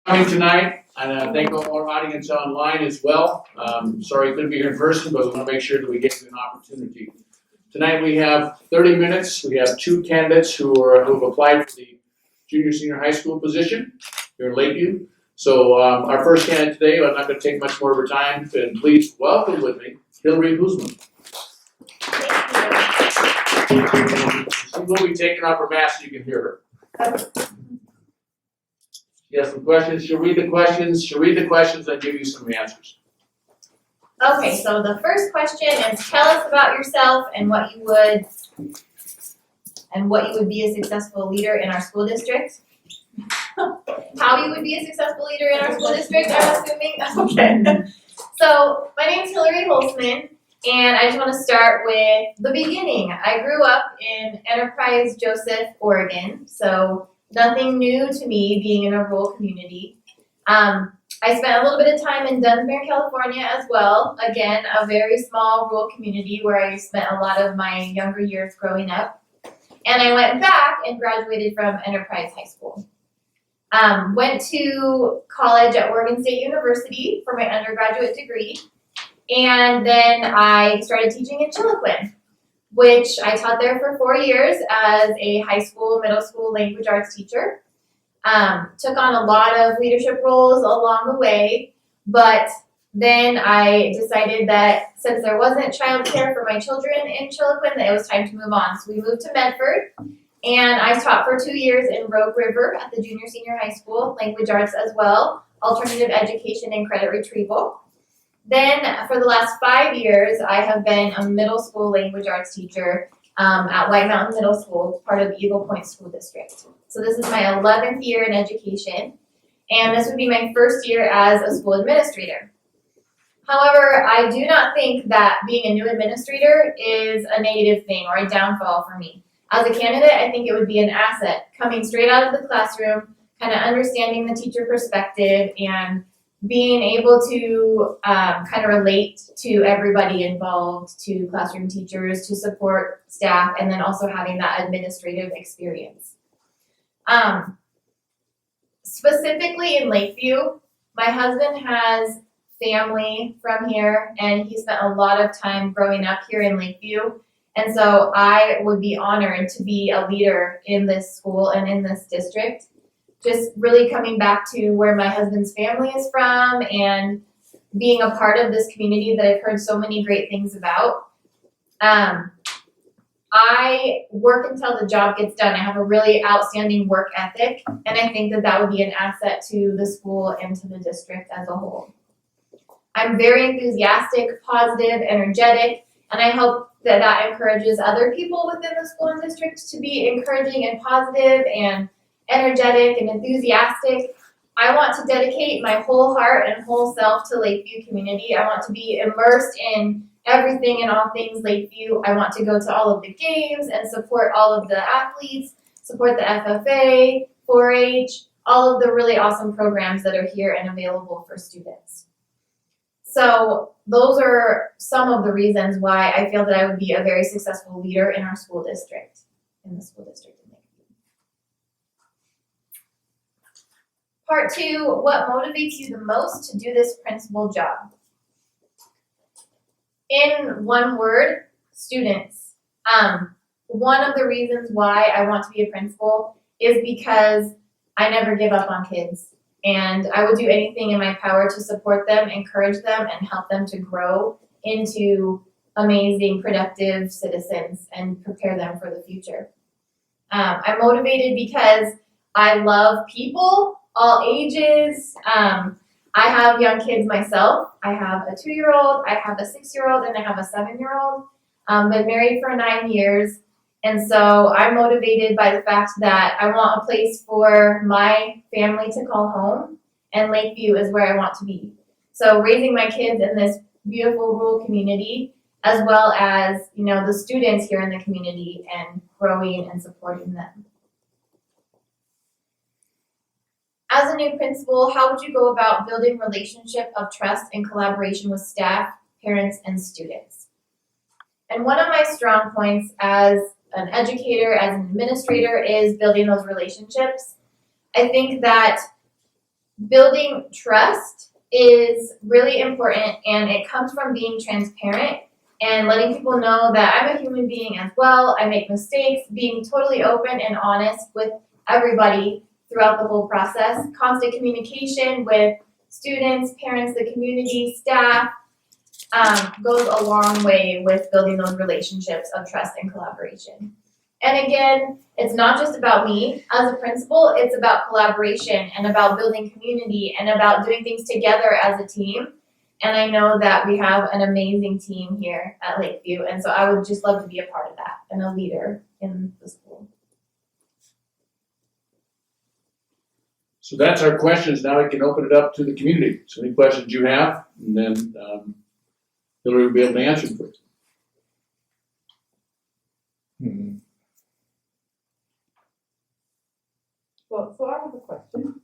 Coming tonight, and thank our audience online as well. Sorry you couldn't be here in person, but we want to make sure that we give you an opportunity. Tonight we have 30 minutes. We have two candidates who have applied for the junior senior high school position here in Lakeview. So our first candidate today, I'm not going to take much more of her time, and please welcome with me Hilaryholtzman. She will be taking off her mask so you can hear her. She has some questions. She'll read the questions and give you some answers. Okay, so the first question is, tell us about yourself and what you would be a successful leader in our school district. How you would be a successful leader in our school district, I'm assuming. Okay. So my name is Hilaryholtzman, and I just want to start with the beginning. I grew up in Enterprise, Joseph, Oregon, so nothing new to me being in a rural community. I spent a little bit of time in Dunsmere, California as well. Again, a very small rural community where I spent a lot of my younger years growing up. And I went back and graduated from Enterprise High School. Went to college at Oregon State University for my undergraduate degree. And then I started teaching in Chiloquin, which I taught there for 4 years as a high school, middle school language arts teacher. Took on a lot of leadership roles along the way, but then I decided that since there wasn't childcare for my children in Chiloquin, that it was time to move on. So we moved to Medford, and I taught for 2 years in Rogue River at the junior senior high school, language arts as well, alternative education and credit retrieval. Then for the last 5 years, I have been a middle school language arts teacher at White Mountain Middle School, part of the Eagle Point School District. So this is my 11th year in education, and this would be my first year as a school administrator. However, I do not think that being a new administrator is a negative thing or a downfall for me. As a candidate, I think it would be an asset, coming straight out of the classroom, kind of understanding the teacher perspective and being able to kind of relate to everybody involved, to classroom teachers, to support staff, and then also having that administrative experience. Specifically in Lakeview, my husband has family from here, and he spent a lot of time growing up here in Lakeview. And so I would be honored to be a leader in this school and in this district. Just really coming back to where my husband's family is from and being a part of this community that I've heard so many great things about. I work until the job gets done. I have a really outstanding work ethic, and I think that that would be an asset to the school and to the district as a whole. I'm very enthusiastic, positive, energetic, and I hope that that encourages other people within the school and district to be encouraging and positive and energetic and enthusiastic. I want to dedicate my whole heart and whole self to Lakeview community. I want to be immersed in everything and all things Lakeview. I want to go to all of the games and support all of the athletes, support the FFA, 4-H, all of the really awesome programs that are here and available for students. So those are some of the reasons why I feel that I would be a very successful leader in our school district, in the school district in Lakeview. Part 2, what motivates you the most to do this principal job? In one word, students. One of the reasons why I want to be a principal is because I never give up on kids. And I would do anything in my power to support them, encourage them, and help them to grow into amazing, productive citizens and prepare them for the future. I'm motivated because I love people, all ages. I have young kids myself. I have a 2-year-old, I have a 6-year-old, and I have a 7-year-old. Been married for 9 years. And so I'm motivated by the fact that I want a place for my family to call home, and Lakeview is where I want to be. So raising my kids in this beautiful rural community, as well as, the students here in the community and growing and supporting them. As a new principal, how would you go about building relationship of trust and collaboration with staff, parents, and students? And one of my strong points as an educator, as an administrator, is building those relationships. I think that building trust is really important, and it comes from being transparent and letting people know that I'm a human being as well. I make mistakes, being totally open and honest with everybody throughout the whole process. Constant communication with students, parents, the community, staff, goes a long way with building those relationships of trust and collaboration. And again, it's not just about me as a principal, it's about collaboration and about building community and about doing things together as a team. And I know that we have an amazing team here at Lakeview, and so I would just love to be a part of that and a leader in the school. So that's our questions. Now we can open it up to the community. So any questions you have, and then Hillary will be able to answer them for you. Well, so I have a question.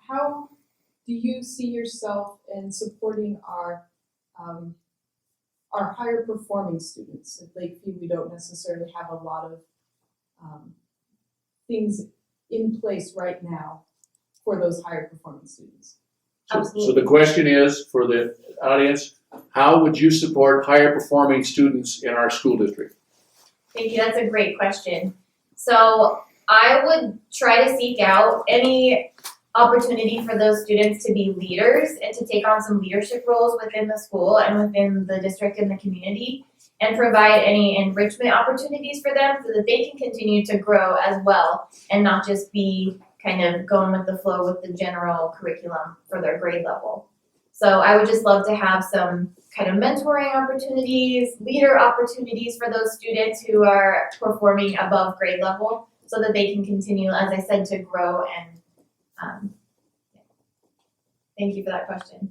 How do you see yourself in supporting our higher performing students? At Lakeview, we don't necessarily have a lot of things in place right now for those higher performing students. So the question is, for the audience, how would you support higher performing students in our school district? Thank you, that's a great question. So I would try to seek out any opportunity for those students to be leaders and to take on some leadership roles within the school and within the district and the community, and provide any enrichment opportunities for them so that they can continue to grow as well and not just be kind of going with the flow with the general curriculum for their grade level. So I would just love to have some kind of mentoring opportunities, leader opportunities for those students who are performing above grade level so that they can continue, as I said, to grow. And thank you for that question.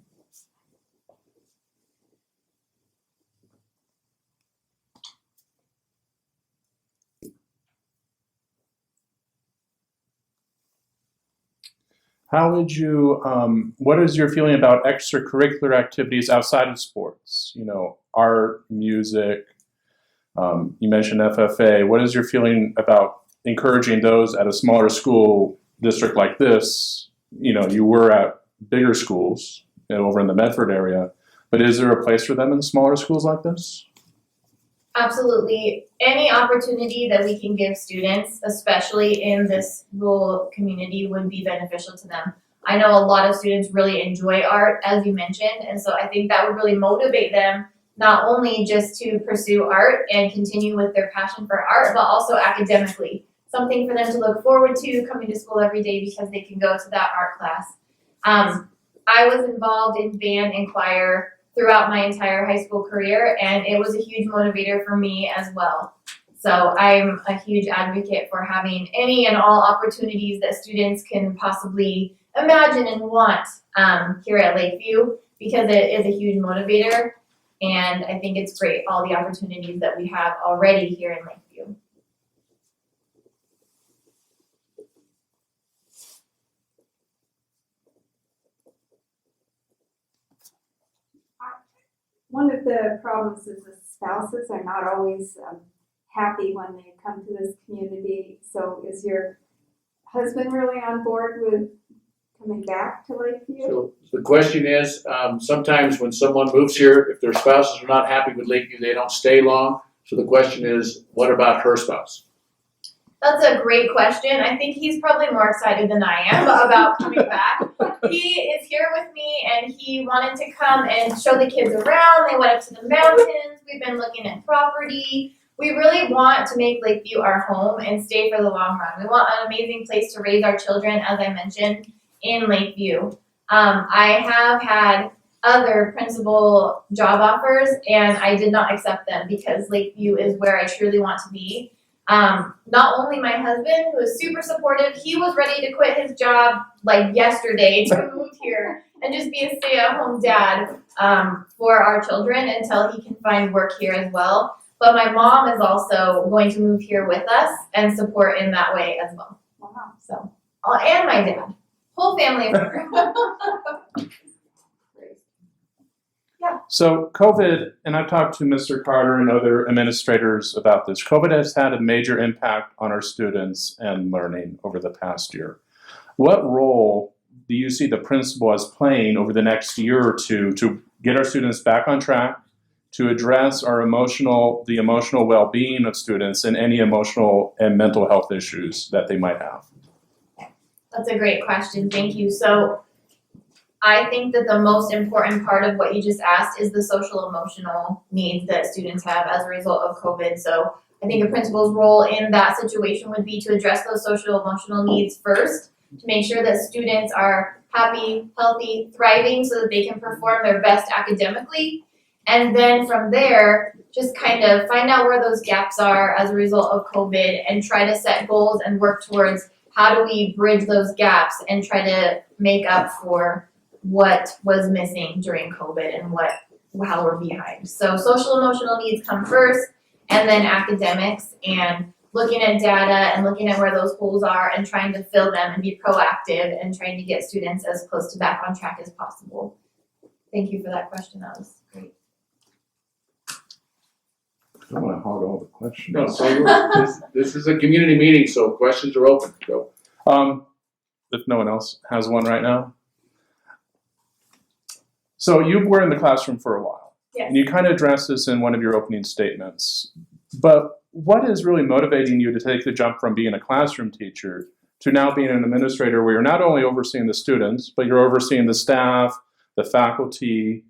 How would you, what is your feeling about extracurricular activities outside of sports? You know, art, music, you mentioned FFA. What is your feeling about encouraging those at a smaller school district like this? You know, you were at bigger schools over in the Medford area, but is there a place for them in smaller schools like this? Absolutely. Any opportunity that we can give students, especially in this rural community, would be beneficial to them. I know a lot of students really enjoy art, as you mentioned, and so I think that would really motivate them not only just to pursue art and continue with their passion for art, but also academically. Something for them to look forward to coming to school every day because they can go to that art class. I was involved in band and choir throughout my entire high school career, and it was a huge motivator for me as well. So I'm a huge advocate for having any and all opportunities that students can possibly imagine and want here at Lakeview, because it is a huge motivator, and I think it's great, all the opportunities that we have already here in Lakeview. One of the problems is that spouses are not always happy when they come to this community. So is your husband really on board with coming back to Lakeview? So the question is, sometimes when someone moves here, if their spouses are not happy with Lakeview, they don't stay long. So the question is, what about her spouse? That's a great question. I think he's probably more excited than I am about coming back. He is here with me, and he wanted to come and show the kids around. They went up to the mountains. We've been looking at property. We really want to make Lakeview our home and stay for the long run. We want an amazing place to raise our children, as I mentioned, in Lakeview. I have had other principal job offers, and I did not accept them because Lakeview is where I truly want to be. Not only my husband, who is super supportive, he was ready to quit his job like yesterday to move here and just be a stay-at-home dad for our children until he can find work here as well. But my mom is also going to move here with us and support in that way as well. Wow. So, and my dad, whole family affair. So COVID, and I've talked to Mr. Carter and other administrators about this, COVID has had a major impact on our students and learning over the past year. What role do you see the principal as playing over the next year or two to get our students back on track, to address the emotional well-being of students and any emotional and mental health issues that they might have? That's a great question, thank you. So I think that the most important part of what you just asked is the social emotional needs that students have as a result of COVID. So I think a principal's role in that situation would be to address those social emotional needs first, to make sure that students are happy, healthy, thriving so that they can perform their best academically. And then from there, just kind of find out where those gaps are as a result of COVID and try to set goals and work towards how do we bridge those gaps and try to make up for what was missing during COVID and how we're behind. So social emotional needs come first, and then academics, and looking at data and looking at where those holes are and trying to fill them and be proactive and trying to get students as close to back on track as possible. Thank you for that question, that was great. I don't want to hog all the questions. No, so this is a community meeting, so questions are open. Go. If no one else has one right now. So you were in the classroom for a while. Yes. And you kind of addressed this in one of your opening statements. But what is really motivating you to take the jump from being a classroom teacher to now being an administrator where you're not only overseeing the students, but you're overseeing the staff, the faculty,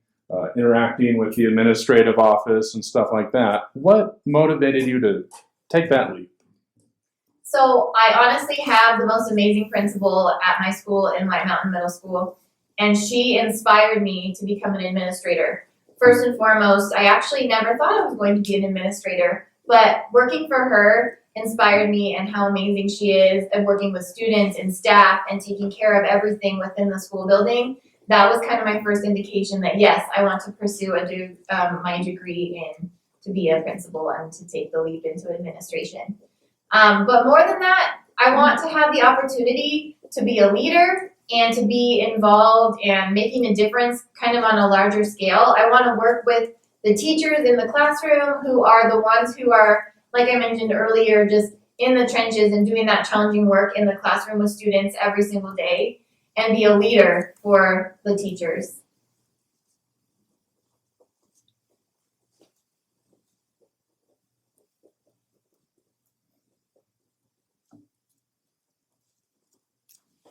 interacting with the administrative office and stuff like that? What motivated you to take that leap? So I honestly have the most amazing principal at my school in White Mountain Middle School, and she inspired me to become an administrator. First and foremost, I actually never thought I was going to be an administrator, but working for her inspired me and how amazing she is, and working with students and staff and taking care of everything within the school building. That was kind of my first indication that yes, I want to pursue my degree in to be a principal and to take the leap into administration. But more than that, I want to have the opportunity to be a leader and to be involved and making a difference kind of on a larger scale. I want to work with the teachers in the classroom who are the ones who are, like I mentioned earlier, just in the trenches and doing that challenging work in the classroom with students every single day, and be a leader for the teachers.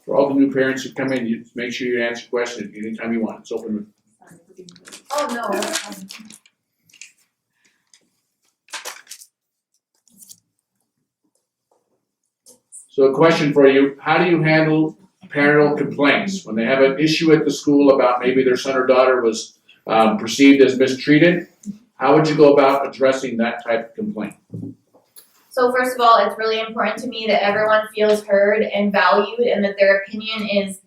For all the new parents who come in, you make sure you answer questions anytime you want. It's open. Oh, no. that's fine. So a question for you, how do you handle parental complaints when they have an issue at the school about maybe their son or daughter was perceived as mistreated? How would you go about addressing that type of complaint? So first of all, it's really important to me that everyone feels heard and valued and that their opinion is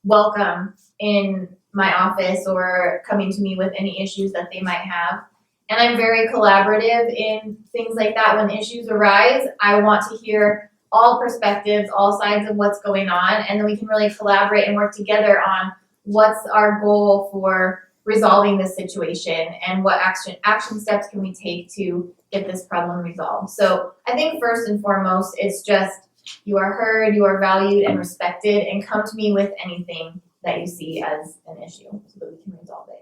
welcome in my office or coming to me with any issues that they might have. And I'm very collaborative in things like that. When issues arise, I want to hear all perspectives, all sides of what's going on, and then we can really collaborate and work together on what's our goal for resolving this situation and what action steps can we take to get this problem resolved. So I think first and foremost, it's just you are heard, you are valued and respected, and come to me with anything that you see as an issue so that we can resolve it.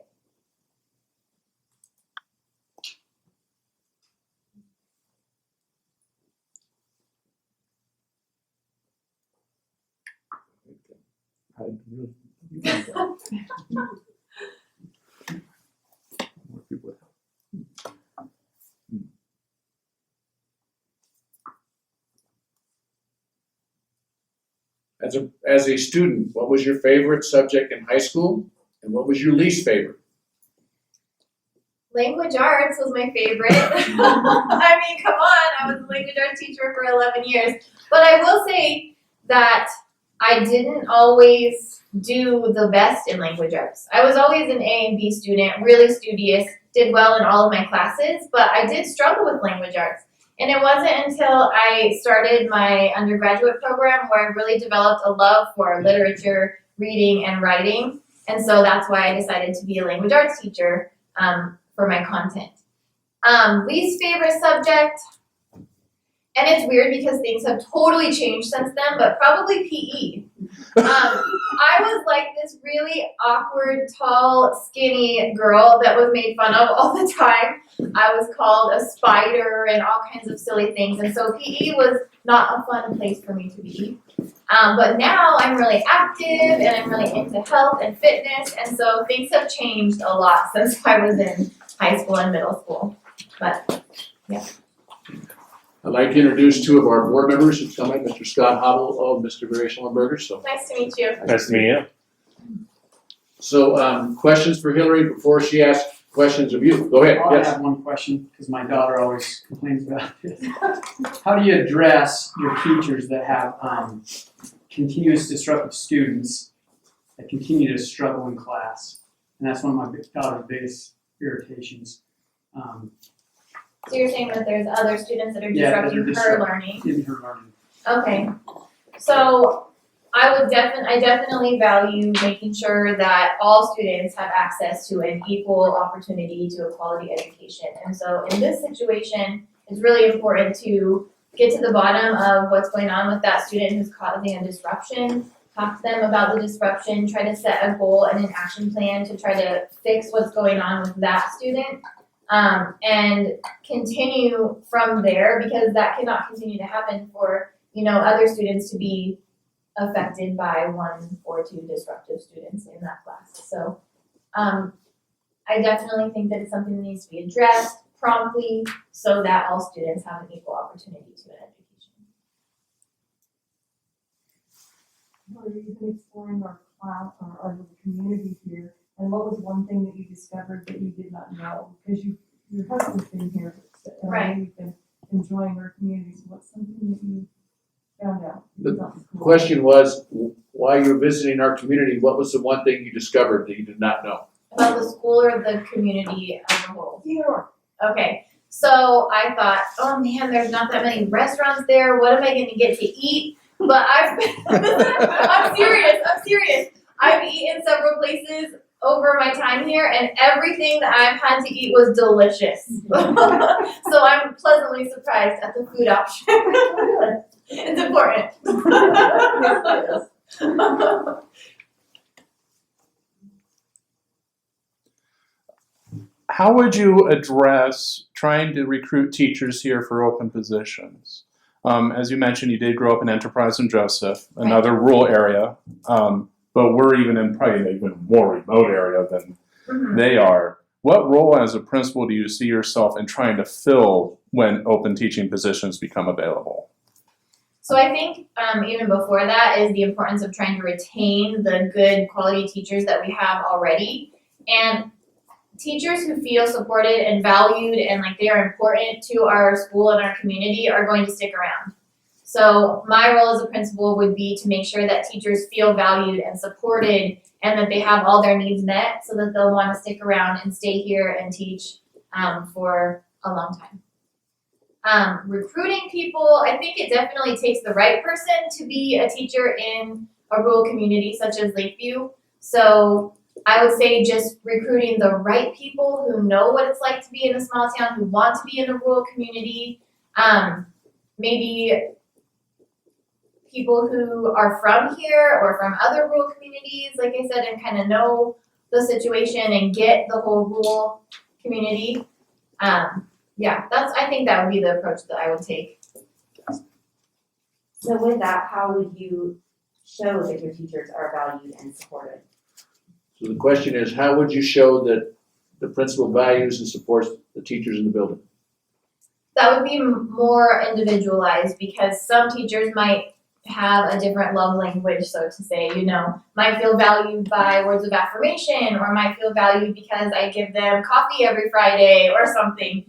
As a student, what was your favorite subject in high school, and what was your least favorite? Language arts was my favorite. I mean, come on, I was a language arts teacher for 11 years. But I will say that I didn't always do the best in language arts. I was always an A and B student, really studious, did well in all of my classes, but I did struggle with language arts. And it wasn't until I started my undergraduate program where I really developed a love for literature, reading, and writing. And so that's why I decided to be a language arts teacher for my content. Least favorite subject, and it's weird because things have totally changed since then, but probably PE. I was like this really awkward, tall, skinny girl that was made fun of all the time. I was called a spider and all kinds of silly things, and so PE was not a fun place for me to be. But now I'm really active and I'm really into health and fitness, and so things have changed a lot since I was in high school and middle school. But yeah. I'd like to introduce two of our board members who've come in, Mr. Scott Hobble of Mr. Barry Schellenberger. So, Nice to meet you. Nice to meet you. so questions for Hillary before she asks questions of you. Go ahead. I Yes. have one question, because my daughter always complains about this. How do you address your teachers that have continuous disruptive students that continue to struggle in class? And that's one of my daughter's biggest irritations. So you're saying that there's other students that are Yeah, that are disrupting her disrupt- learning? In her learning. Okay, so I definitely value making sure that all students have access to an equal opportunity to a quality education. And so in this situation, it's really important to get to the bottom of what's going on with that student who's causing a disruption, talk to them about the disruption, try to set a goal and an action plan to try to fix what's going on with that student. And continue from there, because that cannot continue to happen for, other students to be affected by one or two disruptive students in that class. So, I definitely think that it's something that needs to be addressed promptly so that all students have an equal opportunity to an education. You've been exploring our class, our little community here, and what was one thing that you discovered that you did not know? Because your husband's been here, and I know you've been enjoying our community, so what's something that you found out? The question was, while you're visiting our community, what was the one thing you discovered that you did not know? About the school or the community as a whole? Either or. Okay, so I thought, oh man, there's not that many restaurants there. What am I gonna get to eat? But I'm serious. I've eaten several places over my time here, and everything that I've had to eat was delicious. So I'm pleasantly surprised at the food option. It's important. How would you address trying to recruit teachers here for open positions? As you mentioned, you did grow up in Enterprise and Joseph, another rural area, but we're even in probably an even more remote area than they are. What role as a principal do you see yourself in trying to fill when open teaching positions become available? So I think even before that is the importance of trying to retain the good quality teachers that we have already. And teachers who feel supported and valued and like they are important to our school and our community are going to stick around. So my role as a principal would be to make sure that teachers feel valued and supported and that they have all their needs met so that they'll want to stick around and stay here and teach for a long time. Recruiting people, I think it definitely takes the right person to be a teacher in a rural community such as Lakeview. So I would say just recruiting the right people who know what it's like to be in a small town, who want to be in a rural community, maybe people who are from here or from other rural communities, like I said, and kind of know the situation and get the whole rural community. I think that would be the approach that I would take. So with that, how would you show that your teachers are valued and supported? So the question is, how would you show that the principal values and supports the teachers in the building? That would be more individualized because some teachers might have a different love language, so to say, might feel valued by words of affirmation or might feel valued because I give them coffee every Friday or something.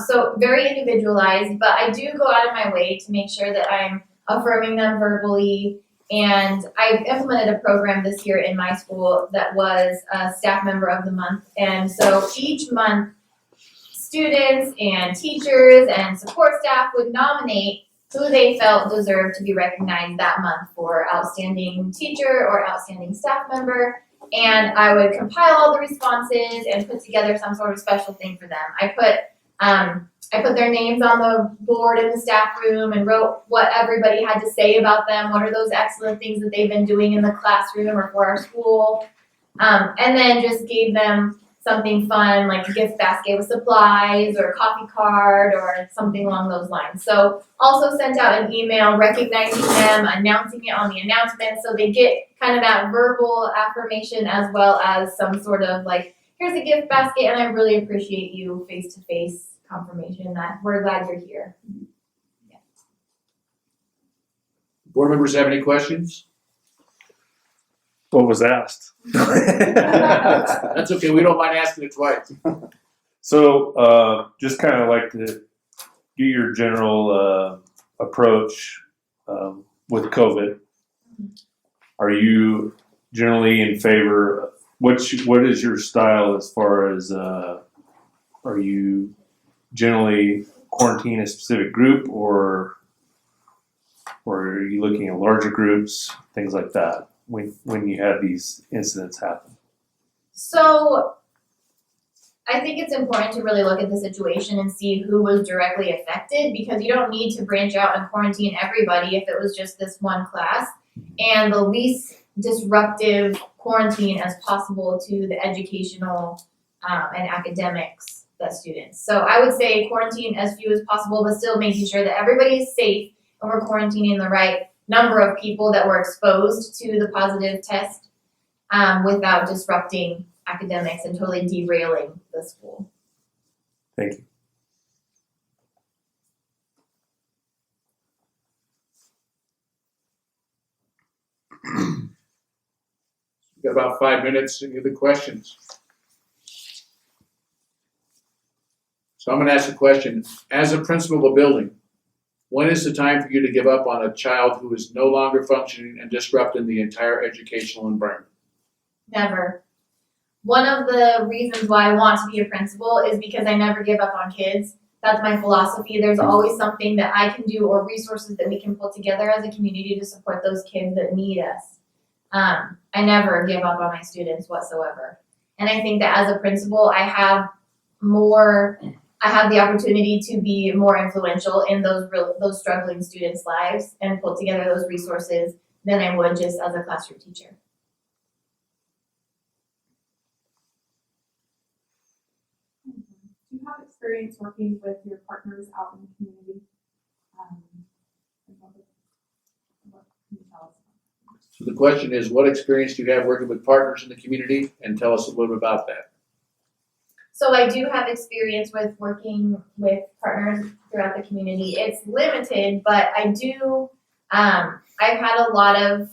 So very individualized, but I do go out of my way to make sure that I'm affirming them verbally. And I implemented a program this year in my school that was a staff member of the month. And so each month, students and teachers and support staff would nominate who they felt deserved to be recognized that month for outstanding teacher or outstanding staff member. And I would compile all the responses and put together some sort of special thing for them. I put I put their names on the board in the staff room and wrote what everybody had to say about them. What are those excellent things that they've been doing in the classroom or for our school? And then just gave them something fun like a gift basket with supplies or a coffee card or something along those lines. So also sent out an email recognizing them, announcing it on the announcement so they get kind of that verbal affirmation as well as some sort of like, here's a gift basket and I really appreciate you face-to-face confirmation that we're glad you're here. Board members have any questions? What was asked? That's okay, we don't mind asking it twice. So, just kind of like to get your general approach with COVID. Are you generally in favor? What is your style as far as? Are you generally quarantine a specific group, or are you looking at larger groups, things like that? When you have these incidents happen? So I think it's important to really look at the situation and see who was directly affected because you don't need to branch out and quarantine everybody if it was just this one class, and the least disruptive quarantine as possible to the educational and academics, the students. So I would say quarantine as few as possible, but still making sure that everybody is safe and we're quarantining the right number of people that were exposed to the positive test without disrupting academics and totally derailing the school. Thank you. We've got about 5 minutes. Any other questions? So I'm going to ask a question. As a principal of a building, when is the time for you to give up on a child who is no longer functioning and disrupting the entire educational environment? Never. One of the reasons why I want to be a principal is because I never give up on kids. That's my philosophy. There's always something that I can do or resources that we can put together as a community to support those kids that need us. I never give up on my students whatsoever. And I think that as a principal, I have the opportunity to be more influential in those struggling students' lives and put together those resources than I would just as a classroom teacher. Do you have experience working with your partners out in the community? What can you tell us? So the question is, what experience do you have working with partners in the community? And tell us a little bit about that. So I do have experience with working with partners throughout the community. It's limited, but I do, I've had a lot of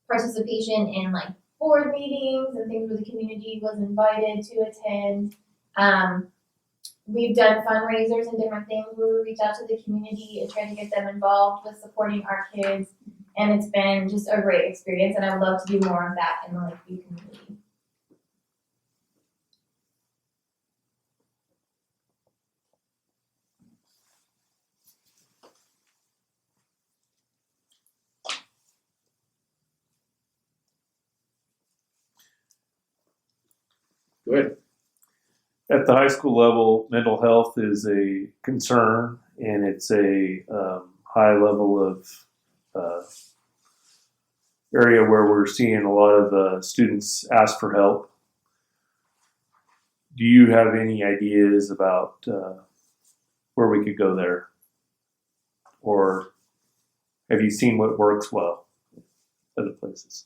participation in like board meetings and things where the community was invited to attend. We've done fundraisers and different things where we reach out to the community and try to get them involved with supporting our kids. And it's been just a great experience, and I would love to do more of that in the Lakeview community. Go ahead. At the high school level, mental health is a concern, and it's a high level of area where we're seeing a lot of students ask for help. Do you have any ideas about where we could go there? Or have you seen what works well other places?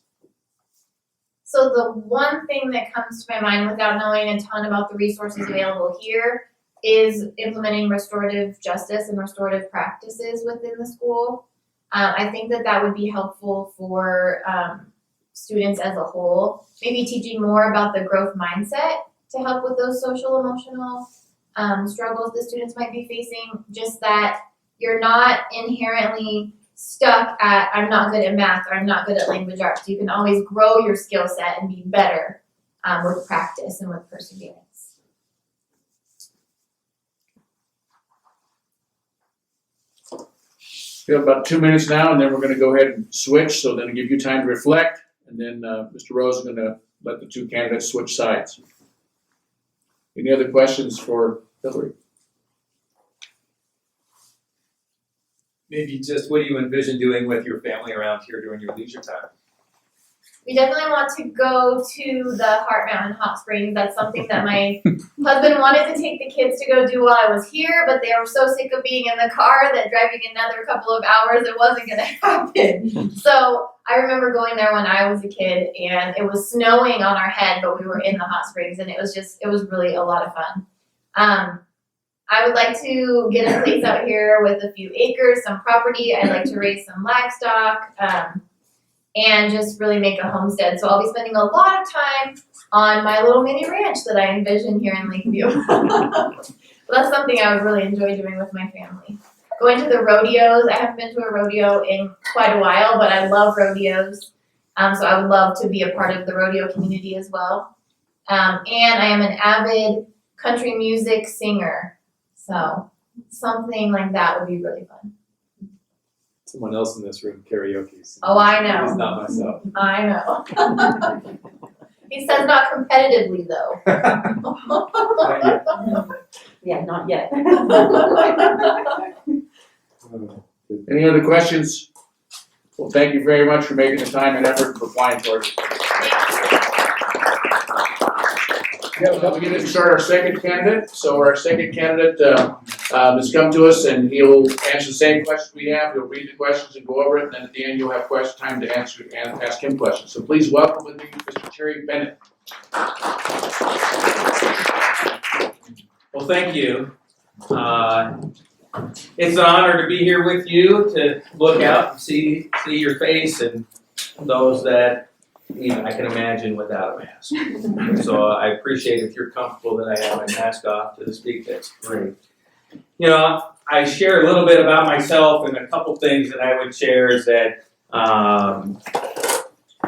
So the one thing that comes to my mind without knowing a ton about the resources available here is implementing restorative justice and restorative practices within the school. I think that would be helpful for students as a whole. Maybe teaching more about the growth mindset to help with those social emotional struggles the students might be facing. Just that you're not inherently stuck at I'm not good at math or I'm not good at language arts. You can always grow your skill set and be better with practice and with perseverance. We have about 2 minutes now, and then we're going to go ahead and switch. So then I'll give you time to reflect, and then Mr. Rose is going to let the two candidates switch sides. Any other questions for Hillary? maybe just what do you envision doing with your family around here during your leisure time? We definitely want to go to the Heart Mountain Hot Springs. That's something that my husband wanted to take the kids to go do while I was here, but they were so sick of being in the car that driving another couple of hours, it wasn't gonna happen. So I remember going there when I was a kid, and it was snowing on our head, but we were in the hot springs, and it was really a lot of fun. I would like to get a place out here with a few acres, some property. I'd like to raise some livestock, and just really make a homestead. So I'll be spending a lot of time on my little mini ranch that I envision here in Lakeview. That's something I would really enjoy doing with my family. Going to the rodeos. I haven't been to a rodeo in quite a while, but I love rodeos. So I would love to be a part of the rodeo community as well. And I am an avid country music singer. So something like that would be really fun. Someone else in this room karaoke. Oh, I know. It's not myself. I know. He says not competitively though. Yeah, not yet. Any other questions? Well, thank you very much for making the time and effort for applying for it. We're going to start our second candidate. So our second candidate has come to us, and he'll answer the same questions we have. He'll read the questions and go over it, and then at the end you'll have time to answer and ask him questions. So please welcome with me Mr. Terry Bennett. Well, thank you. It's an honor to be here with you, to look out and see your face and those that even I can imagine without a mask. So I appreciate if you're comfortable that I have my mask off to speak. That's great. You know, I share a little bit about myself, and a couple things that I would share is that I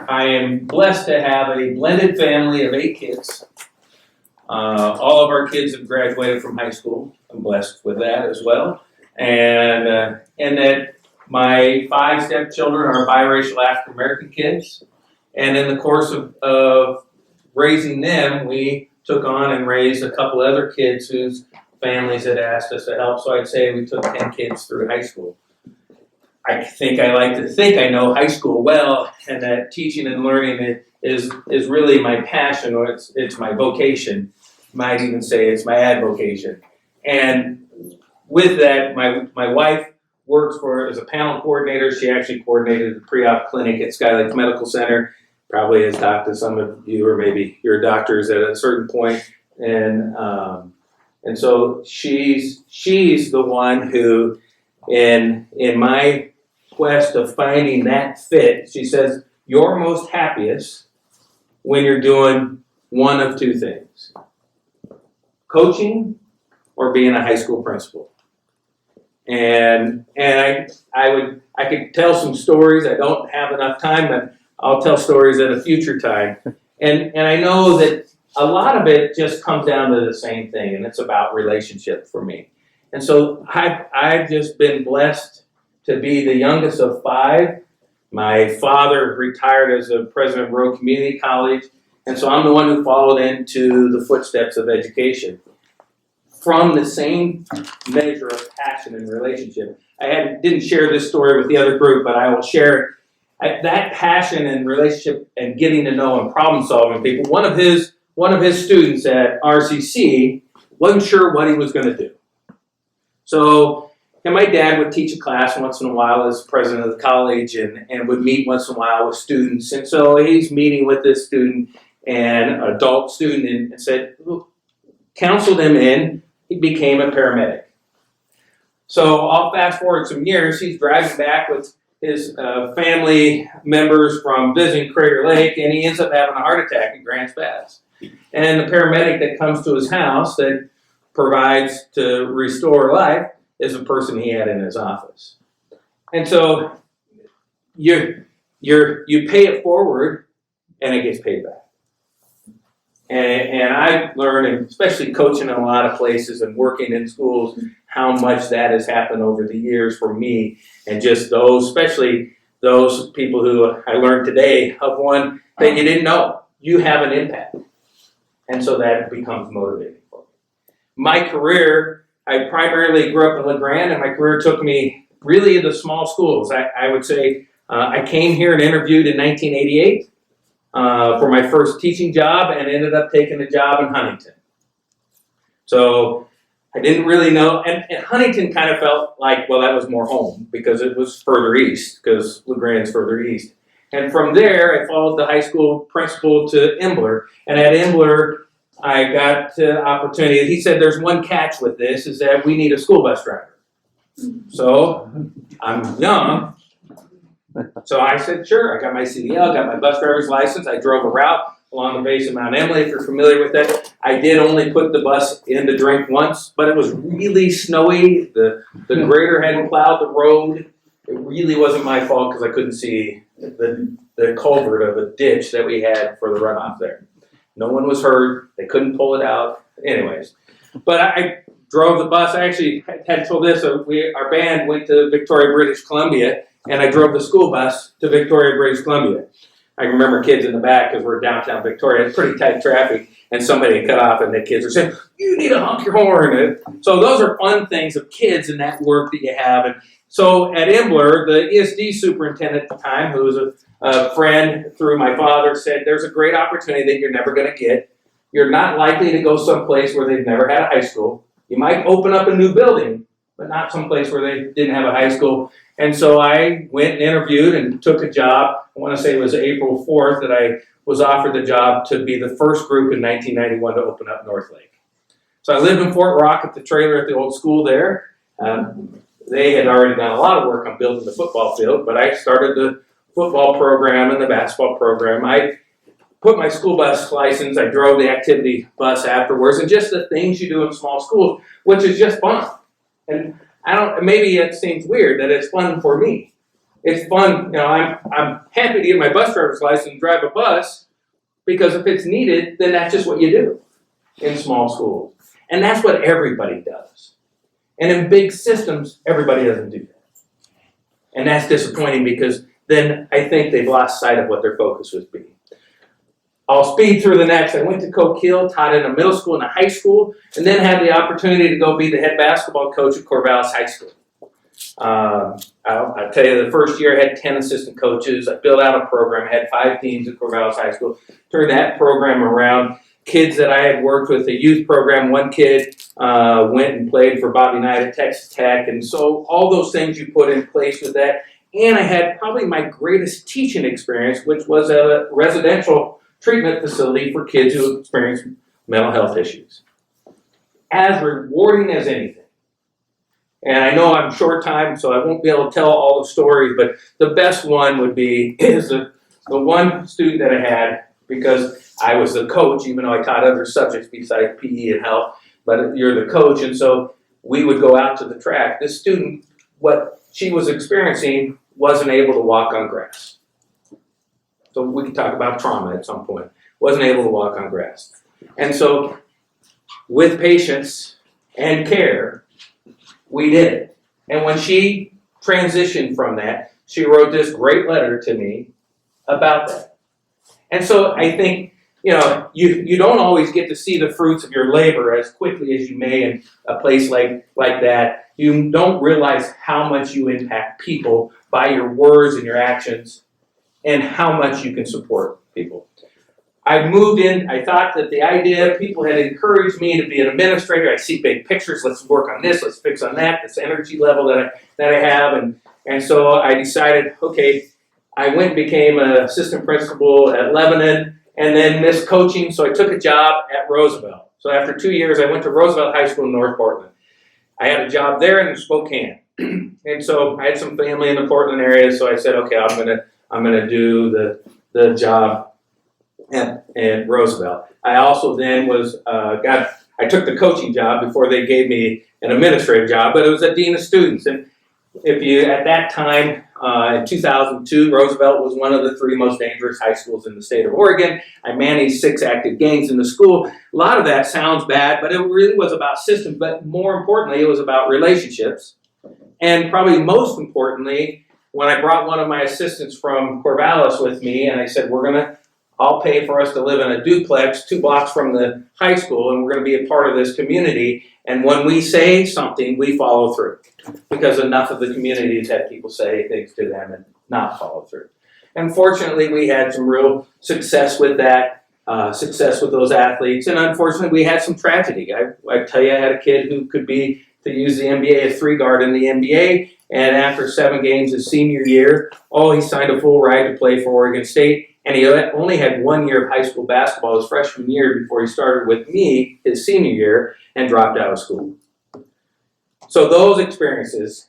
am blessed to have a blended family of 8 kids. All of our kids have graduated from high school. I'm blessed with that as well. And that my 5 stepchildren are biracial African American kids. And in the course of raising them, we took on and raised a couple other kids whose families had asked us to help. So I'd say we took 10 kids through high school. I like to think I know high school well, and that teaching and learning is really my passion, or it's my vocation. Might even say it's my advocation. And with that, my wife works as a panel coordinator. She actually coordinated the pre-op clinic at Skylights Medical Center. Probably has talked to some of you, or maybe your doctors at a certain point. And so she's the one who, in my quest of finding that fit, she says, you're most happiest when you're doing one of 2 things: coaching or being a high school principal. And I could tell some stories. I don't have enough time, but I'll tell stories at a future time. And I know that a lot of it just comes down to the same thing, and it's about relationship for me. And so I've just been blessed to be the youngest of 5. My father retired as a president of Road Community College, and so I'm the one who followed into the footsteps of education. From the same measure of passion and relationship. I didn't share this story with the other group, but I will share that passion and relationship and getting to know and problem solving people. One of his students at RCC wasn't sure what he was going to do. So, and my dad would teach a class once in a while as president of the college, and would meet once in a while with students. And so he's meeting with this student, and adult student, and said, counseled him in. He became a paramedic. So I'll fast forward some years. He's driving back with his family members from visiting Crater Lake, and he ends up having a heart attack in Grants Pass. And the paramedic that comes to his house that provides to restore life is a person he had in his office. And so you pay it forward, and it gets paid back. And I've learned, and especially coaching in a lot of places and working in schools, how much that has happened over the years for me. And just especially those people who I learned today of one that you didn't know. You have an impact. And so that becomes motivating for me. My career, I primarily grew up in LeGrand, and my career took me really the small schools. I would say I came here and interviewed in 1988 for my first teaching job and ended up taking a job in Huntington. So I didn't really know, and Huntington kind of felt like, well, that was more home because it was further east, because LaGrande's further east. And from there, I followed the high school principal to Embler, and at Embler, I got the opportunity. He said, there's one catch with this, is that we need a school bus driver. So I'm young, so I said, sure. I got my CDL, got my bus driver's license. I drove a route along the base of Mount Emily, if you're familiar with that. I did only put the bus in to drink once, but it was really snowy. The grader hadn't plowed the road. It really wasn't my fault because I couldn't see the culvert of a ditch that we had for the runoff there. No one was hurt. They couldn't pull it out. Anyways, but I drove the bus. I actually had told this. Our band went to Victoria, British Columbia, and I drove the school bus to Victoria, British Columbia. I remember kids in the back because we're downtown Victoria. It's pretty tight traffic, and somebody had cut off, and the kids were saying, "You need to honk your horn." So those are fun things of kids and that work that you have. And so at Embler, the ESD superintendent at the time, who was a friend through my father, said, "There's a great opportunity that you're never going to get. You're not likely to go someplace where they've never had a high school. You might open up a new building, but not someplace where they didn't have a high school." And so I went and interviewed and took a job. I want to say it was April 4th that I was offered the job to be the first group in 1991 to open up North Lake. So I lived in Fort Rock at the trailer at the old school there. They had already done a lot of work on building the football field, but I started the football program and the basketball program. I put my school bus license, I drove the activity bus afterwards, and just the things you do in small schools, which is just fun. And maybe it seems weird that it's fun for me. It's fun, I'm happy to get my bus driver's license and drive a bus, because if it's needed, then that's just what you do in small schools. And that's what everybody does. And in big systems, everybody doesn't do that. And that's disappointing, because then I think they've lost sight of what their focus would be. I'll speed through the next. I went to Coke Hill, taught in a middle school and a high school, and then had the opportunity to go be the head basketball coach at Corvallis High School. I'll tell you, the first year I had 10 assistant coaches. I built out a program. I had 5 teams at Corvallis High School. Turned that program around. Kids that I had worked with, the youth program, one kid went and played for Bobby Knight at Texas Tech. And so all those things you put in place with that. And I had probably my greatest teaching experience, which was at a residential treatment facility for kids who experience mental health issues. As rewarding as anything. And I know I'm short time, so I won't be able to tell all the stories, but the best one would be is the one student that I had, because I was the coach, even though I taught other subjects besides PE and health, but you're the coach, and so we would go out to the track. This student, what she was experiencing, wasn't able to walk on grass. So we can talk about trauma at some point. Wasn't able to walk on grass. And so with patience and care, we did it. And when she transitioned from that, she wrote this great letter to me about that. And so I think, you don't always get to see the fruits of your labor as quickly as you may in a place like that. You don't realize how much you impact people by your words and your actions, and how much you can support people. I moved in, I thought that the idea, people had encouraged me to be an administrator. I see big pictures, let's work on this, let's fix on that, this energy level that I have. And so I decided, okay, I went and became an assistant principal at Lebanon, and then missed coaching, so I took a job at Roosevelt. So after 2 years, I went to Roosevelt High School in North Portland. I had a job there in Spokane. And so I had some family in the Portland area, so I said, okay, I'm gonna do the job at Roosevelt. I also then I took the coaching job before they gave me an administrative job, but it was a dean of students. And at that time, in 2002, Roosevelt was one of the 3 most dangerous high schools in the state of Oregon. I managed 6 active gangs in the school. A lot of that sounds bad, but it really was about systems. But more importantly, it was about relationships. And probably most importantly, when I brought one of my assistants from Corvallis with me, and I said, we're going to I'll pay for us to live in a duplex 2 blocks from the high school, and we're going to be a part of this community. And when we say something, we follow through, because enough of the community has had people say things to them and not follow through. And fortunately, we had some real success with that, success with those athletes. And unfortunately, we had some tragedy. I tell you, I had a kid who could be, to use the NBA, a 3-guard in the NBA. And after 7 games his senior year, he signed a full ride to play for Oregon State. And he only had 1 year of high school basketball his freshman year before he started with me his senior year and dropped out of school. So those experiences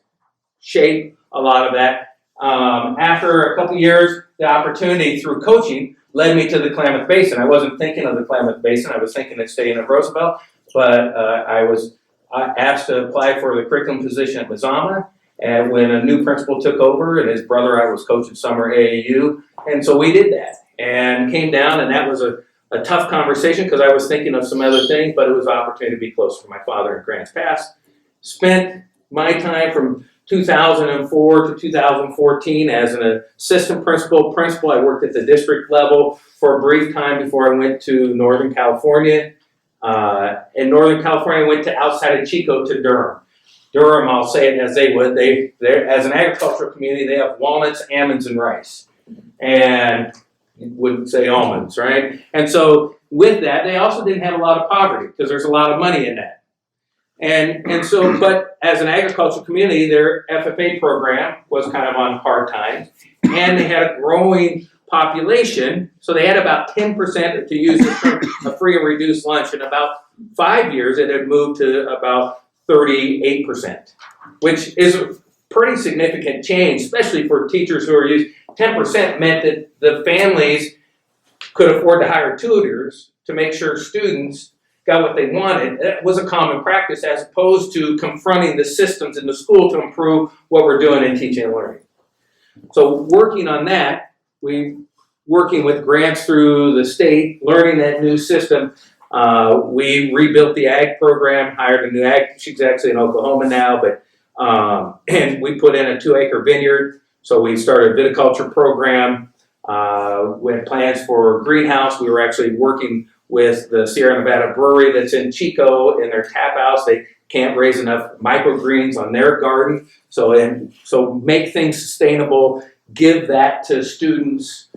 shape a lot of that. After a couple years, the opportunity through coaching led me to the Klamath Basin. I wasn't thinking of the Klamath Basin. I was thinking of staying at Roosevelt, but I was asked to apply for the curriculum position at Mazama. And when a new principal took over, and his brother, I was coaching summer AAU, and so we did that and came down, and that was a tough conversation because I was thinking of some other things, but it was an opportunity to be close to my father in Grants Pass. Spent my time from 2004 to 2014 as an assistant principal. I worked at the district level for a brief time before I went to Northern California. In Northern California, I went to outside of Chico to Durham. Durham, I'll say it as they would, they're as an agricultural community, they have walnuts, almonds, and rice. And you wouldn't say almonds, right? And so with that, they also didn't have a lot of poverty because there's a lot of money in that. And so, but as an agricultural community, their FFA program was kind of on hard times, and they had a growing population, so they had about 10%, to use the term, a free and reduced lunch. In about 5 years, it had moved to about 38%, which is a pretty significant change, especially for teachers who are used. 10% meant that the families could afford to hire tutors to make sure students got what they wanted. That was a common practice, as opposed to confronting the systems in the school to improve what we're doing in teaching and learning. So working on that, working with grants through the state, learning that new system. We rebuilt the ag program, hired a new ag, she's actually in Oklahoma now, but and we put in a 2-acre vineyard. So we started a viticulture program. We had plans for a greenhouse. We were actually working with the Sierra Nevada brewery that's in Chico in their tap house. They can't raise enough microgreens on their garden. So make things sustainable, give that to students.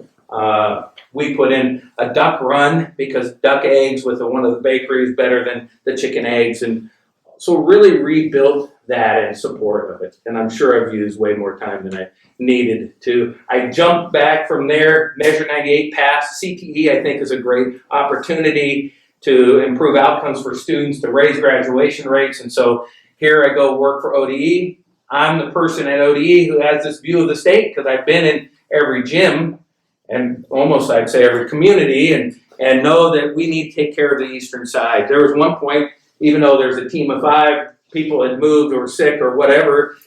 We put in a duck run because duck eggs with one of the bakeries better than the chicken eggs. And so really rebuilt that in support of it. And I'm sure I've used way more time than I needed to. I jumped back from there, Measure 98 passed. CTE, I think, is a great opportunity to improve outcomes for students, to raise graduation rates. And so here I go work for ODE. I'm the person at ODE who has this view of the state because I've been in every gym and almost, I'd say, every community, and know that we need to take care of the eastern side. There was one point, even though there's a team of 5, people had moved or sick or whatever,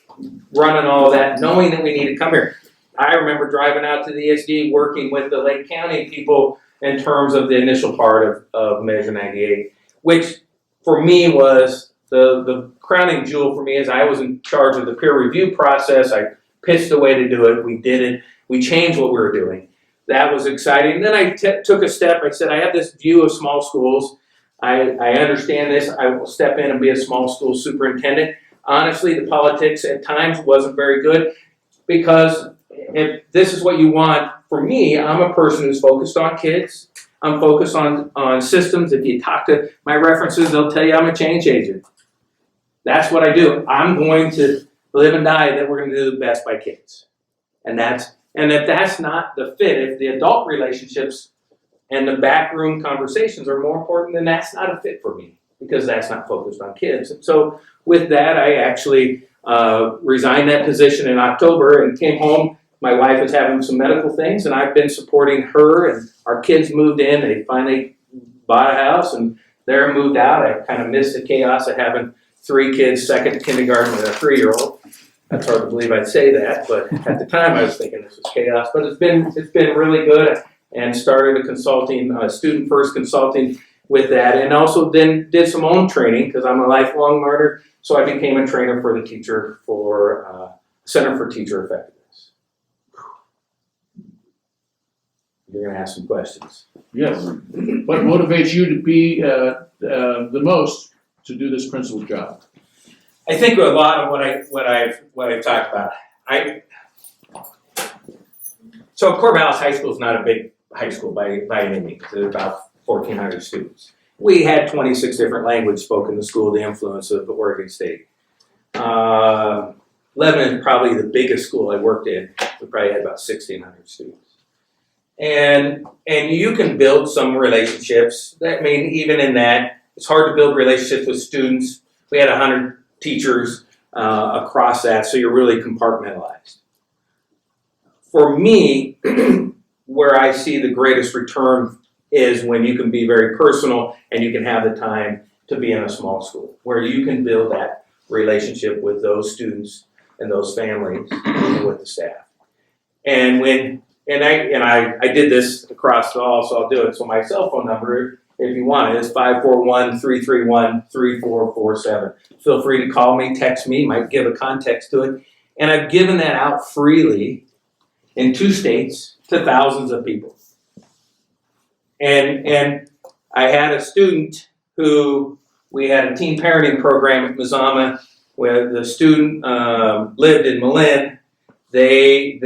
running all that, knowing that we need to come here. I remember driving out to the ESD, working with the Lake County people in terms of the initial part of Measure 98, which for me was the crowning jewel for me, as I was in charge of the peer review process. I pitched a way to do it. We did it. We changed what we were doing. That was exciting. Then I took a step. I said, I have this view of small schools. I understand this. I will step in and be a small school superintendent. Honestly, the politics at times wasn't very good, because if this is what you want, for me, I'm a person who's focused on kids. I'm focused on systems. If you talk to my references, they'll tell you I'm a change agent. That's what I do. I'm going to live and die that we're going to do the best by kids. And if that's not the fit, if the adult relationships and the backroom conversations are more important, then that's not a fit for me, because that's not focused on kids. And so with that, I actually resigned that position in October and came home. My wife was having some medical things, and I've been supporting her, and our kids moved in. They finally bought a house, and they're moved out. I kind of missed the chaos of having 3 kids, second kindergarten and a 3-year-old. That's hard to believe I'd say that, but at the time I was thinking this was chaos. But it's been really good, and started a consulting, student first consulting with that, and also then did some own training because I'm a lifelong learner. So I became a trainer for the teacher for Center for Teacher Effectiveness. you're gonna ask some questions. Yes. What motivates you to be the most to do this principal job? I think a lot of what I've talked about. So Corvallis High School is not a big high school by any means. There's about 1,400 students. We had 26 different languages spoken in the school, the influence of Oregon State. Lebanon is probably the biggest school I worked in. We probably had about 1,600 students. And you can build some relationships. I mean, even in that, it's hard to build relationships with students. We had 100 teachers across that, so you're really compartmentalized. For me, where I see the greatest return is when you can be very personal and you can have the time to be in a small school, where you can build that relationship with those students and those families and with the staff. And I did this across the hall, so I'll do it. So my cell phone number, if you want it, is 541-331-3447. Feel free to call me, text me, might give a context to it. And I've given that out freely in 2 states to thousands of people. And I had a student who, we had a teen parenting program at Mazama where the student lived in Malin. They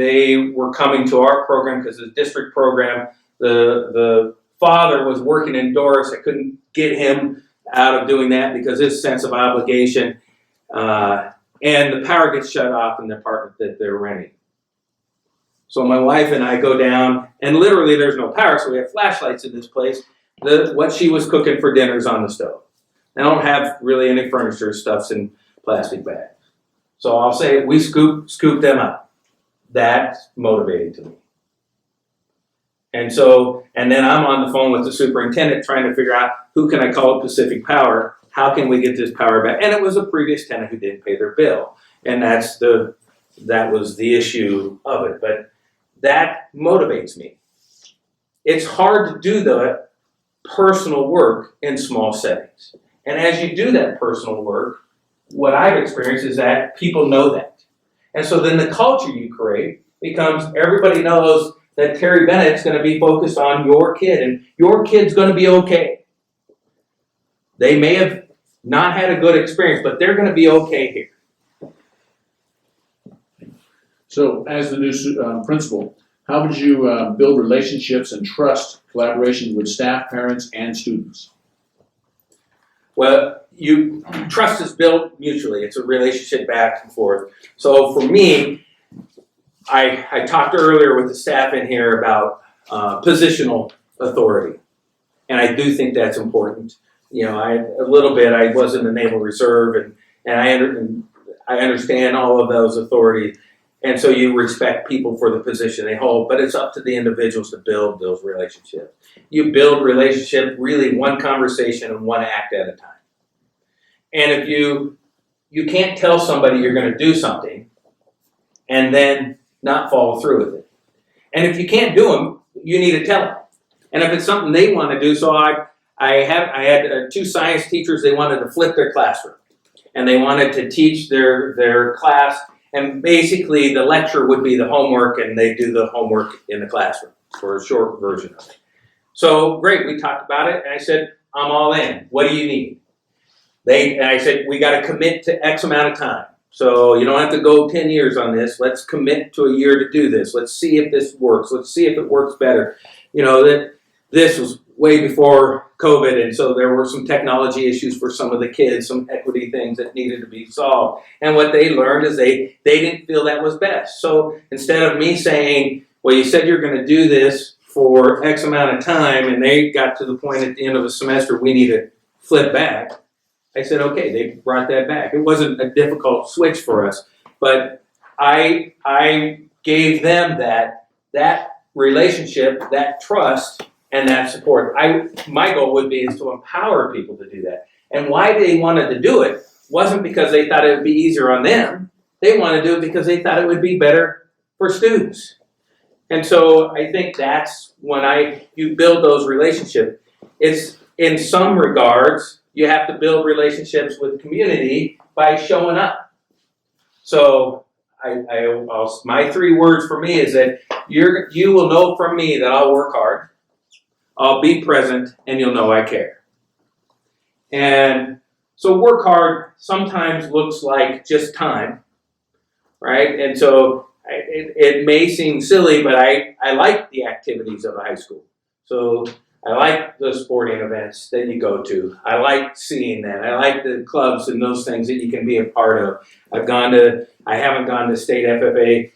were coming to our program because it's a district program. The father was working in Doris. I couldn't get him out of doing that because his sense of obligation. And the power gets shut off in the apartment that they're renting. So my wife and I go down, and literally there's no power, so we have flashlights in this place. What she was cooking for dinner is on the stove. I don't have really any furniture, stuff's in plastic bags. So I'll say we scoop them up. That's motivating to me. And then I'm on the phone with the superintendent trying to figure out who can I call at Pacific Power, how can we get this power back? And it was a previous tenant who didn't pay their bill. And that was the issue of it. But that motivates me. It's hard to do the personal work in small settings. And as you do that personal work, what I've experienced is that people know that. And so then the culture you create becomes everybody knows that Terry Bennett's going to be focused on your kid and your kid's going to be okay. They may have not had a good experience, but they're going to be okay here. So as the new principal, how would you build relationships and trust collaboration with staff, parents, and students? Well, trust is built mutually. It's a relationship back and forth. So for me, I talked earlier with the staff in here about positional authority. And I do think that's important. You know, I was in the Naval Reserve and I understand all of those authorities. And so you respect people for the position they hold, but it's up to the individuals to build those relationships. You build relationship really one conversation and one act at a time. And if you can't tell somebody you're going to do something and then not follow through with it. And if you can't do them, you need to tell them. And if it's something they want to do, so I had 2 science teachers, they wanted to flip their classroom. And they wanted to teach their class. And basically, the lecture would be the homework, and they do the homework in the classroom for a short version of it. So, great, we talked about it, and I said, I'm all in. What do you need? And I said, we got to commit to X amount of time. So, you don't have to go 10 years on this. Let's commit to a year to do this. Let's see if this works. Let's see if it works better. You know, that this was way before COVID, and so there were some technology issues for some of the kids, some equity things that needed to be solved. And what they learned is they didn't feel that was best. So instead of me saying, well, you said you're going to do this for X amount of time, and they got to the point at the end of the semester, we need to flip back. I said, okay, they brought that back. It wasn't a difficult switch for us, but I gave them that relationship, that trust, and that support. My goal would be is to empower people to do that. And why they wanted to do it wasn't because they thought it would be easier on them. They wanted to do it because they thought it would be better for students. And so I think that's when you build those relationships. It's in some regards, you have to build relationships with the community by showing up. So my 3 words for me is that you will know from me that I'll work hard, I'll be present, and you'll know I care. And so work hard sometimes looks like just time, right? And so it may seem silly, but I like the activities of a high school. So I like the sporting events that you go to. I like seeing that. I like the clubs and those things that you can be a part of. I haven't gone to state FFA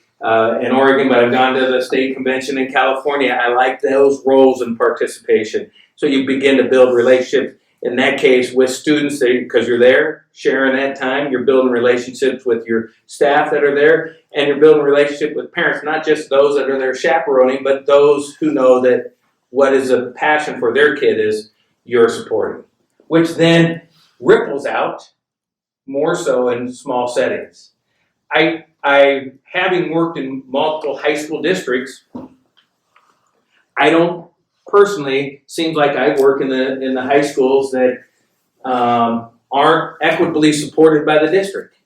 in Oregon, but I've gone to the state convention in California. I like those roles and participation. So you begin to build relationships, in that case, with students, because you're there, sharing that time, you're building relationships with your staff that are there, and you're building a relationship with parents, not just those that are there chaperoning, but those who know that what is a passion for their kid is you're supporting, which then ripples out more so in small settings. I having worked in multiple high school districts, I don't personally seems like I work in the high schools that aren't equitably supported by the district.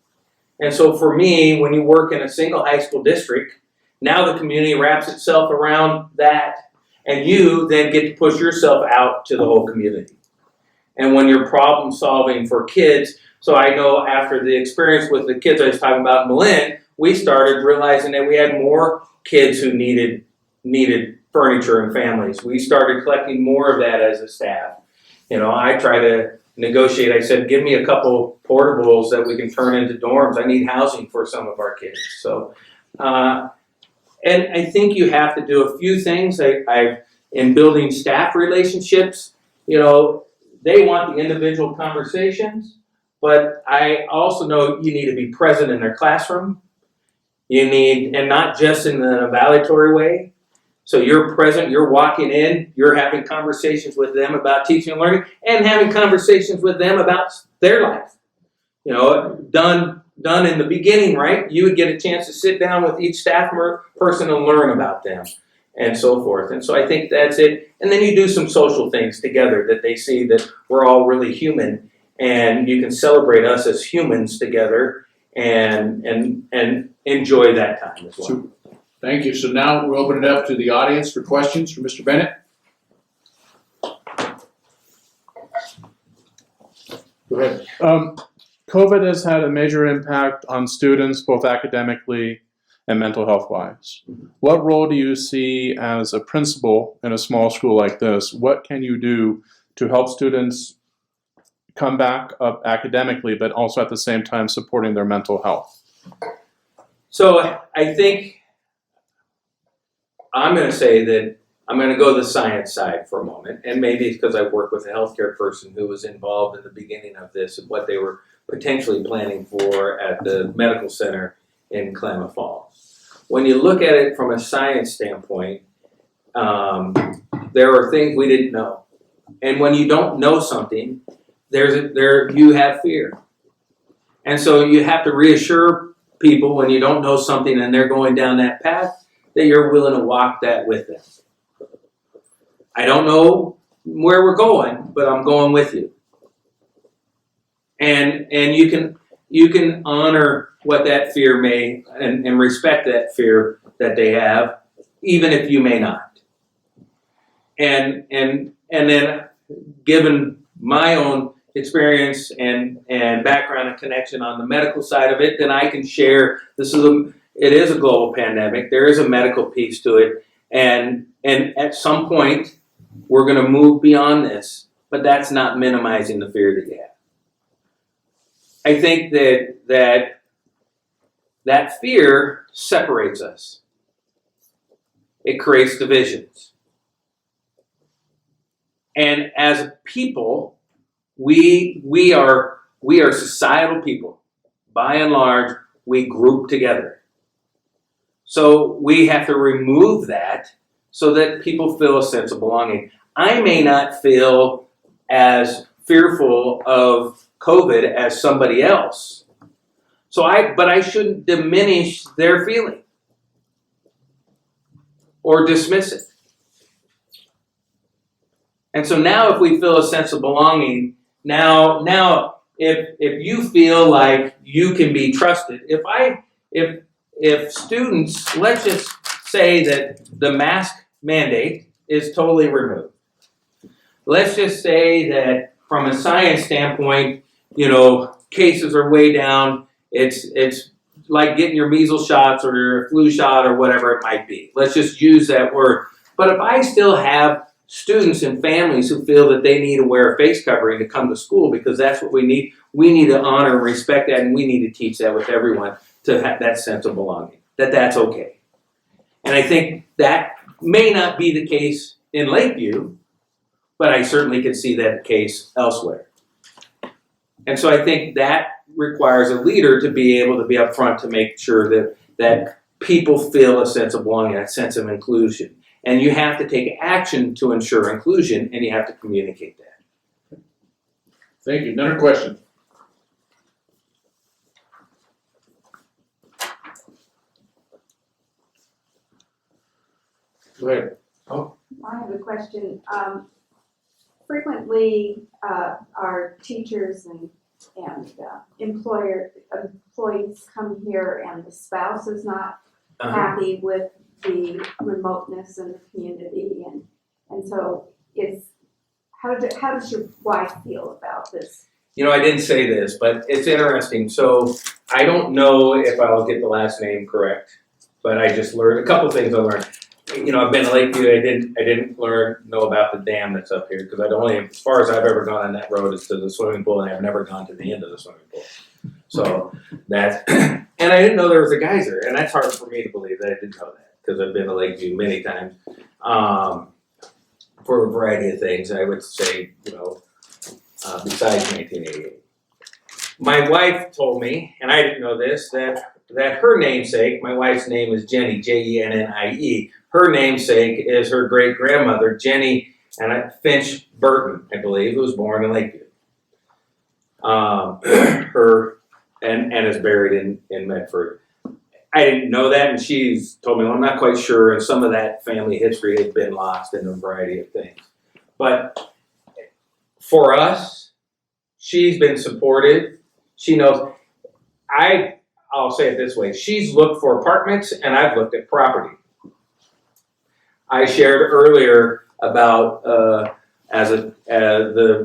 And so for me, when you work in a single high school district, now the community wraps itself around that, and you then get to push yourself out to the whole community. And when you're problem solving for kids, so I know after the experience with the kids I was talking about in Malin, we started realizing that we had more kids who needed furniture and families. We started collecting more of that as a staff. I try to negotiate. I said, give me a couple portables that we can turn into dorms. I need housing for some of our kids. So, and I think you have to do a few things. In building staff relationships, they want the individual conversations, but I also know you need to be present in their classroom. And not just in an evaluatory way. So you're present, you're walking in, you're having conversations with them about teaching and learning, and having conversations with them about their life. Done in the beginning, right? You would get a chance to sit down with each staff person and learn about them, and so forth. And so I think that's it. And then you do some social things together that they see that we're all really human, and you can celebrate us as humans together and enjoy that time as well. Super. Thank you. So now we'll open it up to the audience for questions for Mr. Bennett. Go ahead. COVID has had a major impact on students, both academically and mental health wise. What role do you see as a principal in a small school like this? What can you do to help students come back up academically, but also at the same time supporting their mental health? So I think I'm going to say that I'm going to go the science side for a moment, and maybe it's because I work with a healthcare person who was involved in the beginning of this and what they were potentially planning for at the medical center in Klamath Falls. When you look at it from a science standpoint, there are things we didn't know, and when you don't know something, you have fear, and so you have to reassure people when you don't know something and they're going down that path, that you're willing to walk that with them. I don't know where we're going, but I'm going with you. And you can honor what that fear may and respect that fear that they have, even if you may not. And then given my own experience and background and connection on the medical side of it, then I can share it is a global pandemic. There is a medical piece to it. And at some point, we're going to move beyond this, but that's not minimizing the fear that you have. I think that fear separates us. It creates divisions. And as a people, we are societal people. By and large, we group together. So we have to remove that so that people feel a sense of belonging. I may not feel as fearful of COVID as somebody else. But I shouldn't diminish their feeling or dismiss it. And so now if we feel a sense of belonging, now if you feel like you can be trusted, if if students, let's just say that the mask mandate is totally removed. Let's just say that from a science standpoint, cases are way down. It's like getting your measles shots or your flu shot or whatever it might be. Let's just use that word. But if I still have students and families who feel that they need to wear a face covering to come to school because that's what we need to honor and respect that, and we need to teach that with everyone to have that sense of belonging, that's okay. And I think that may not be the case in Lakeview, but I certainly could see that case elsewhere. And so I think that requires a leader to be able to be upfront to make sure that people feel a sense of belonging, a sense of inclusion. And you have to take action to ensure inclusion, and you have to communicate that. Thank you. Another question? Go ahead. I have a question. Frequently, our teachers and employees come here and the spouse is not happy with the remoteness in the community, and so how does your wife feel about this? I didn't say this, but it's interesting. So I don't know if I'll get the last name correct, but I just learned a couple things I learned. I've been to Lakeview. I didn't know about the dam that's up here because as far as I've ever gone on that road is to the swimming pool, and I've never gone to the end of the swimming pool. So and I didn't know there was a geyser, and that's hard for me to believe that I didn't know that because I've been to Lakeview many times for a variety of things. I would say, besides 1988. My wife told me, and I didn't know this, that her namesake, my wife's name is Jenny, Jennie. Her namesake is her great-grandmother, Jenny Finch Burton, I believe, who was born in Lakeview. And is buried in Medford. I didn't know that, and she's told me, well, I'm not quite sure, and some of that family history has been lost in a variety of things. But for us, she's been supported. She knows. I'll say it this way. She's looked for apartments, and I've looked at property. I shared earlier about the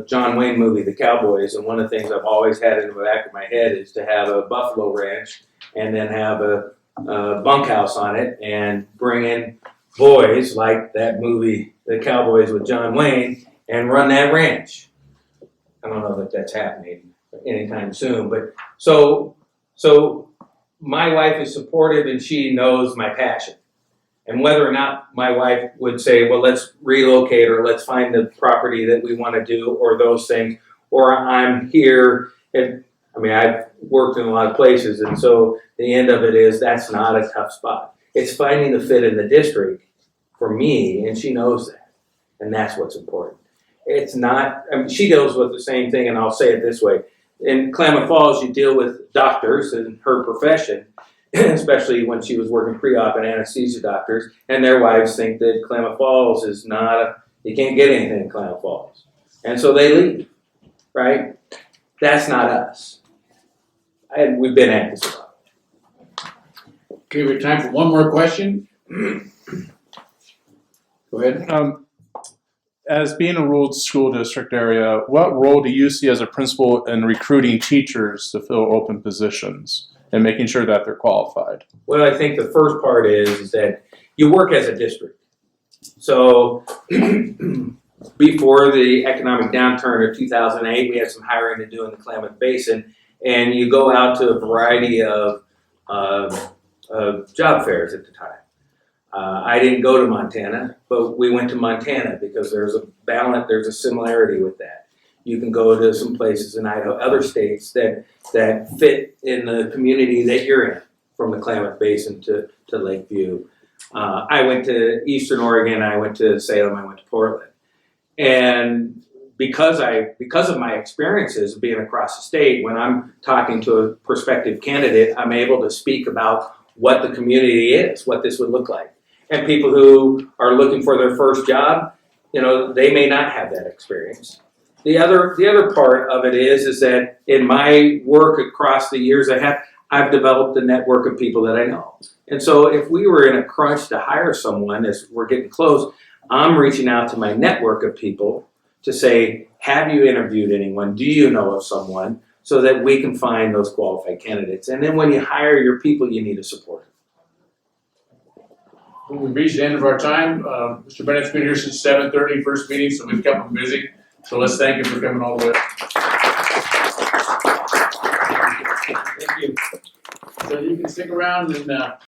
John Wayne movie, The Cowboys, and one of the things I've always had in the back of my head is to have a buffalo ranch and then have a bunkhouse on it and bring in boys like that movie, The Cowboys with John Wayne, and run that ranch. I don't know if that's happening anytime soon, but so my wife is supportive and she knows my passion. And whether or not my wife would say, well, let's relocate or let's find the property that we want to do or those things, or I'm here. I've worked in a lot of places, and so the end of it is that's not a tough spot. It's finding the fit in the district for me, and she knows that. And that's what's important. It's not, she deals with the same thing, and I'll say it this way. In Klamath Falls, you deal with doctors in her profession, especially when she was working pre-op and anesthesia doctors, and their wives think that Klamath Falls is you can't get anything in Klamath Falls. And so they leave, right? That's not us. We've been at this a lot. Okay, we have time for one more question. Go ahead. As being a rural school district area, what role do you see as a principal in recruiting teachers to fill open positions and making sure that they're qualified? Well, I think the first part is that you work as a district. So before the economic downturn of 2008, we had some hiring to do in the Klamath Basin, and you go out to a variety of job fairs at the time. I didn't go to Montana, but we went to Montana because there's a similarity with that. You can go to some places in Idaho, other states that fit in the community that you're in, from the Klamath Basin to Lakeview. I went to Eastern Oregon, I went to Salem, I went to Portland. And because of my experiences of being across the state, when I'm talking to a prospective candidate, I'm able to speak about what the community is, what this would look like. And people who are looking for their first job, they may not have that experience. The other part of it is that in my work across the years I've developed a network of people that I know. And so if we were in a crunch to hire someone as we're getting close, I'm reaching out to my network of people to say, have you interviewed anyone? Do you know of someone? So that we can find those qualified candidates. And then when you hire your people, you need to support them. We've reached the end of our time. Mr. Bennett's been here since 7:30, first meeting, so we've kept him busy. So let's thank him for coming all the way. Thank you. So you can stick around and